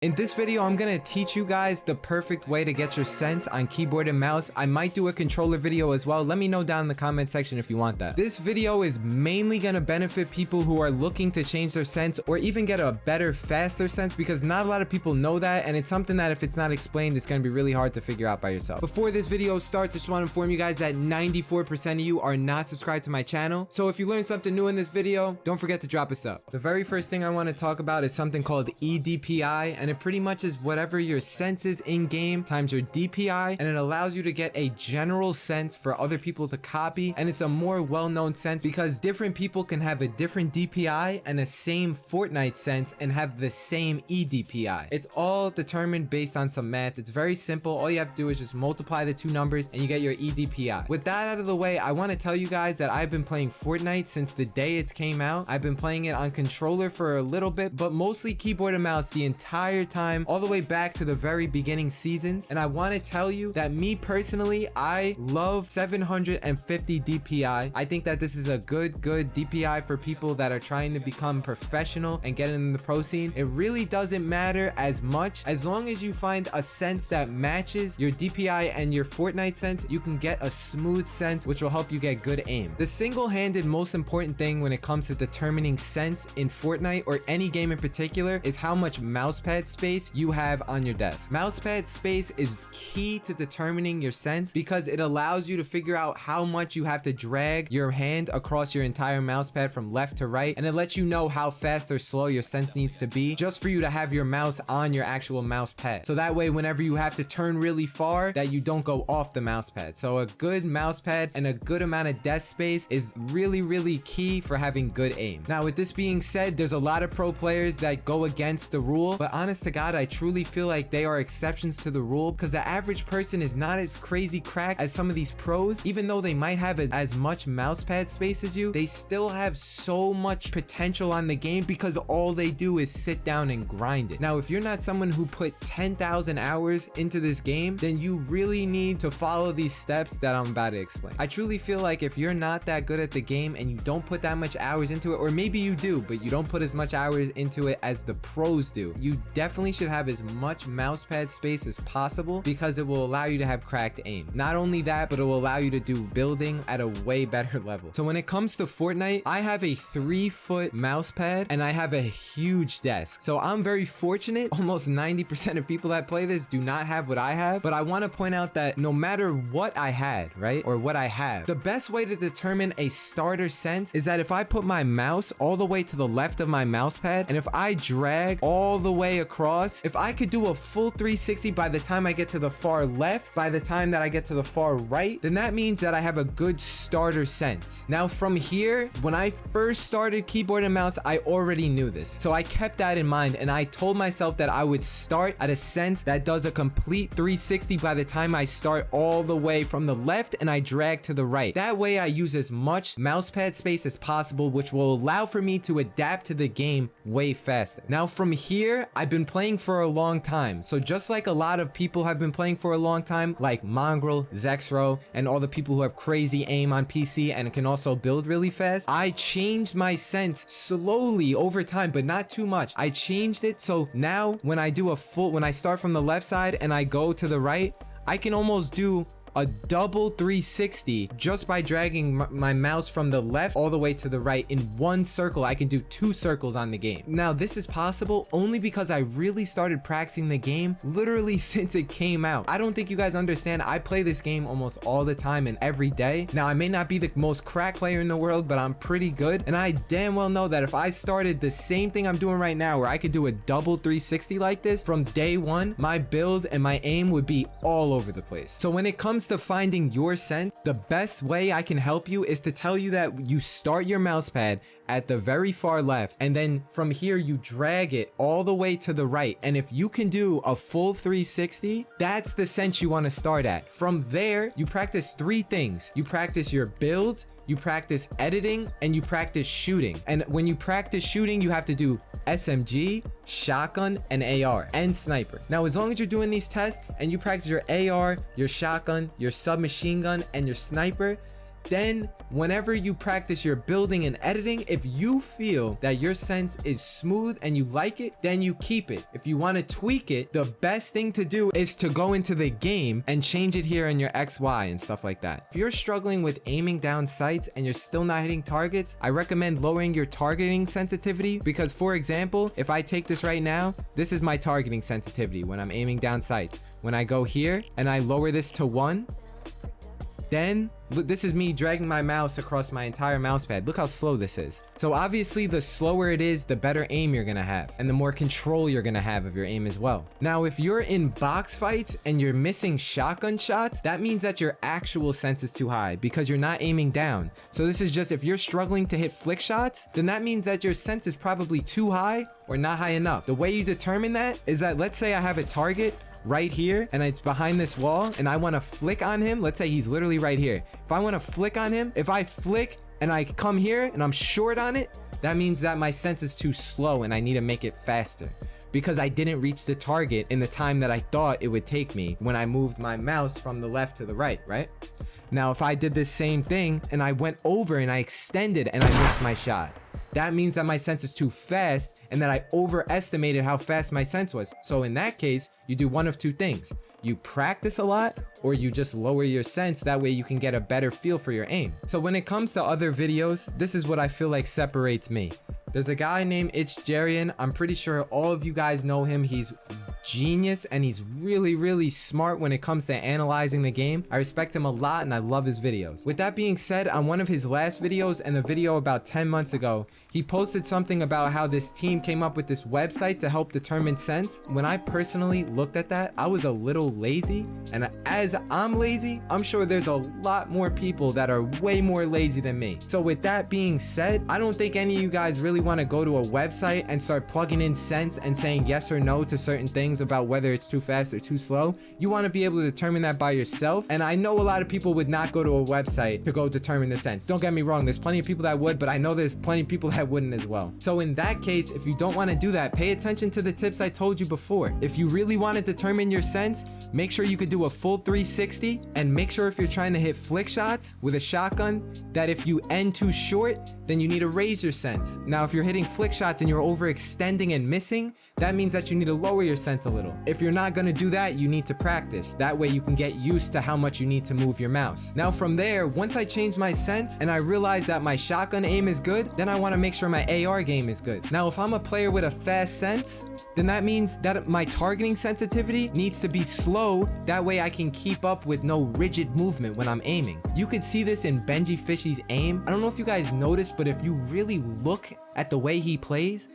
In this video, I'm gonna teach you guys the perfect way to get your sense on keyboard and mouse. I might do a controller video as well. Let me know down in the comment section if you want that. This video is mainly gonna benefit people who are looking to change their sense or even get a better, faster sense, because not a lot of people know that, and it's something that if it's not explained, it's gonna be really hard to figure out by yourself. Before this video starts, I just want to inform you guys that 94% of you are not subscribed to my channel. So if you learned something new in this video, don't forget to drop a sub. The very first thing I want to talk about is something called EDPI, and it pretty much is whatever your sense is in game times your DPI, and it allows you to get a general sense for other people to copy, and it's a more well-known sense because different people can have a different DPI and a same Fortnite sense and have the same EDPI. It's all determined based on some math. It's very simple. All you have to do is just multiply the two numbers and you get your EDPI. With that out of the way, I want to tell you guys that I've been playing Fortnite since the day it came out. I've been playing it on controller for a little bit, but mostly keyboard and mouse the entire time, all the way back to the very beginning seasons. And I want to tell you that me personally, I love 750 DPI. I think that this is a good DPI for people that are trying to become professional and get in the pro scene. It really doesn't matter as much as long as you find a sense that matches your DPI and your Fortnite sense. You can get a smooth sense, which will help you get good aim. The single-handed most important thing when it comes to determining sense in Fortnite or any game in particular is how much mousepad space you have on your desk. Mousepad space is key to determining your sense because it allows you to figure out how much you have to drag your hand across your entire mousepad from left to right, and it lets you know how fast or slow your sense needs to be just for you to have your mouse on your actual mouse pad. So that way, whenever you have to turn really far, that you don't go off the mouse pad. So a good mouse pad and a good amount of desk space is really key for having good aim. Now, with this being said, there's a lot of pro players that go against the rule, but honest to God, I truly feel like they are exceptions to the rule because the average person is not as crazy cracked as some of these pros. Even though they might have as much mouse pad space as you, they still have so much potential on the game because all they do is sit down and grind it. Now, if you're not someone who put 10,000 hours into this game, then you really need to follow these steps that I'm about to explain. I truly feel like if you're not that good at the game and you don't put that much hours into it, or maybe you do, but you don't put as much hours into it as the pros do, you definitely should have as much mousepad space as possible because it will allow you to have cracked aim. Not only that, but it will allow you to do building at a way better level. So when it comes to Fortnite, I have a 3-foot mousepad and I have a huge desk. So I'm very fortunate. Almost 90% of people that play this do not have what I have, but I want to point out that no matter what I had, right, or what I have, the best way to determine a starter sense is that if I put my mouse all the way to the left of my mousepad and if I drag all the way across, if I could do a full 360 by the time I get to the far left, by the time that I get to the far right, then that means that I have a good starter sense. Now from here, when I first started keyboard and mouse, I already knew this. So I kept that in mind and I told myself that I would start at a sense that does a complete 360 by the time I start all the way from the left and I drag to the right. That way I use as much mousepad space as possible, which will allow for me to adapt to the game way faster. Now from here, I've been playing for a long time. So just like a lot of people have been playing for a long time, like mongraal, Zexro, and all the people who have crazy aim on PC and can also build really fast, I changed my sense slowly over time, but not too much. I changed it so now when I start from the left side and I go to the right, I can almost do a double 360 just by dragging my mouse from the left all the way to the right in one circle. I can do 2 circles on the game. Now this is possible only because I really started practicing the game literally since it came out. I don't think you guys understand. I play this game almost all the time and every day. Now I may not be the most crack player in the world, but I'm pretty good, and I damn well know that if I started the same thing I'm doing right now where I could do a double 360 like this from day one, my builds and my aim would be all over the place. So when it comes to finding your sense, the best way I can help you is to tell you that you start your mousepad at the very far left, and then from here you drag it all the way to the right. And if you can do a full 360, that's the sense you want to start at. From there, you practice 3 things. You practice your builds, you practice editing, and you practice shooting. And when you practice shooting, you have to do SMG, shotgun, and AR, and sniper. Now, as long as you're doing these tests and you practice your AR, your shotgun, your submachine gun, and your sniper, Then whenever you practice your building and editing, if you feel that your sense is smooth and you like it, then you keep it. If you want to tweak it, the best thing to do is to go into the game and change it here in your XY and stuff like that. If you're struggling with aiming down sights and you're still not hitting targets, I recommend lowering your targeting sensitivity, because for example, if I take this right now, this is my targeting sensitivity when I'm aiming down sights. When I go here and I lower this to 1, then look, this is me dragging my mouse across my entire mouse pad. Look how slow this is. So obviously the slower it is, the better aim you're gonna have and the more control you're gonna have of your aim as well. Now, if you're in box fights and you're missing shotgun shots, that means that your actual sense is too high because you're not aiming down. So this is just, if you're struggling to hit flick shots, then that means that your sense is probably too high or not high enough. The way you determine that is that, let's say I have a target right here and it's behind this wall and I want to flick on him. Let's say he's literally right here. If I want to flick on him, if I flick and I come here and I'm short on it, that means that my sense is too slow and I need to make it faster because I didn't reach the target in the time that I thought it would take me when I moved my mouse from the left to the right, right? Now, if I did this same thing and I went over and I extended and I missed my shot, that means that my sense is too fast and that I overestimated how fast my sense was. So in that case, you do one of two things. You practice a lot or you just lower your sense. That way you can get a better feel for your aim. So when it comes to other videos, this is what I feel like separates me. There's a guy named It's Jarian. I'm pretty sure all of you guys know him. He's genius and he's really smart when it comes to analyzing the game. I respect him a lot and I love his videos. With that being said, on one of his last videos and a video about 10 months ago, he posted something about how this team came up with this website to help determine sense. When I personally looked at that, I was a little lazy, and as I'm lazy, I'm sure there's a lot more people that are way more lazy than me. So with that being said, I don't think any of you guys really want to go to a website and start plugging in sense and saying yes or no to certain things about whether it's too fast or too slow. You want to be able to determine that by yourself, and I know a lot of people would not go to a website to go determine the sense. Don't get me wrong, there's plenty of people that would, but I know there's plenty of people that wouldn't as well. So in that case, if you don't want to do that, pay attention to the tips I told you before. If you really want to determine your sense, make sure you could do a full 360, and make sure if you're trying to hit flick shots with a shotgun, that if you end too short, then you need to raise your sense. Now, if you're hitting flick shots and you're overextending and missing, that means that you need to lower your sense a little. If you're not going to do that, you need to practice. That way you can get used to how much you need to move your mouse. Now from there, once I change my sense and I realize that my shotgun aim is good, then I want to make sure my AR game is good. Now, if I'm a player with a fast sense, then that means that my targeting sensitivity needs to be slow. That way I can keep up with no rigid movement when I'm aiming. You could see this in benjyfishy's aim. I don't know if you guys noticed, but if you really look at the way he plays,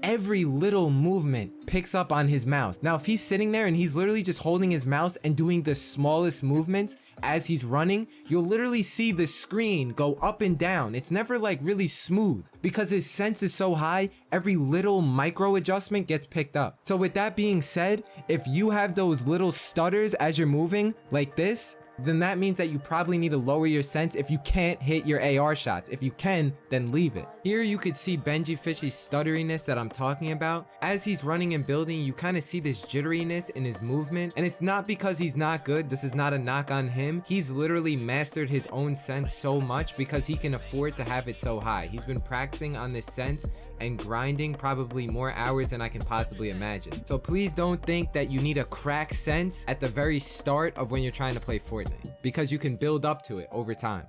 every little movement picks up on his mouse. Now, if he's sitting there and he's literally just holding his mouse and doing the smallest movements as he's running, you'll literally see the screen go up and down. It's never like really smooth because his sense is so high, every little micro adjustment gets picked up. So with that being said, if you have those little stutters as you're moving like this, then that means that you probably need to lower your sense if you can't hit your AR shots. If you can, then leave it. Here you could see benjyfishy's stutteriness that I'm talking about. As he's running and building, you kind of see this jitteriness in his movement, and it's not because he's not good. This is not a knock on him. He's literally mastered his own sense so much because he can afford to have it so high. He's been practicing on this sense and grinding probably more hours than I can possibly imagine. So please don't think that you need a crack sense at the very start of when you're trying to play Fortnite, because you can build up to it over time.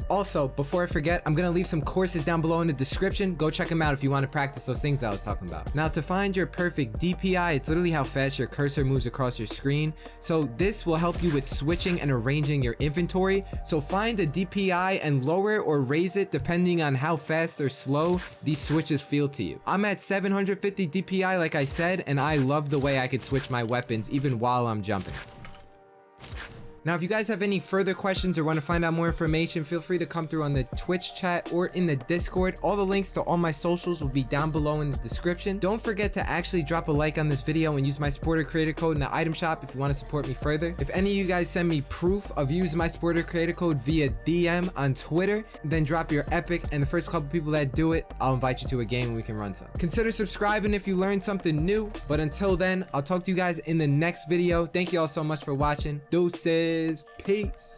Also, before I forget, I'm gonna leave some courses down below in the description. Go check them out if you want to practice those things that I was talking about. Now, to find your perfect DPI, it's literally how fast your cursor moves across your screen. So this will help you with switching and arranging your inventory. So find a DPI and lower or raise it depending on how fast or slow these switches feel to you. I'm at 750 DPI like I said, and I love the way I could switch my weapons even while I'm jumping. Now, if you guys have any further questions or want to find out more information, feel free to come through on the Twitch chat or in the Discord. All the links to all my socials will be down below in the description. Don't forget to actually drop a like on this video and use my supporter creator code in the item shop if you want to support me further. If any of you guys send me proof of using my supporter creator code via DM on Twitter, then drop your epic, and the first couple people that do it, I'll invite you to a game and we can run some. Consider subscribing if you learned something new, but until then, I'll talk to you guys in the next video. Thank you all so much for watching. Deuces. Peace.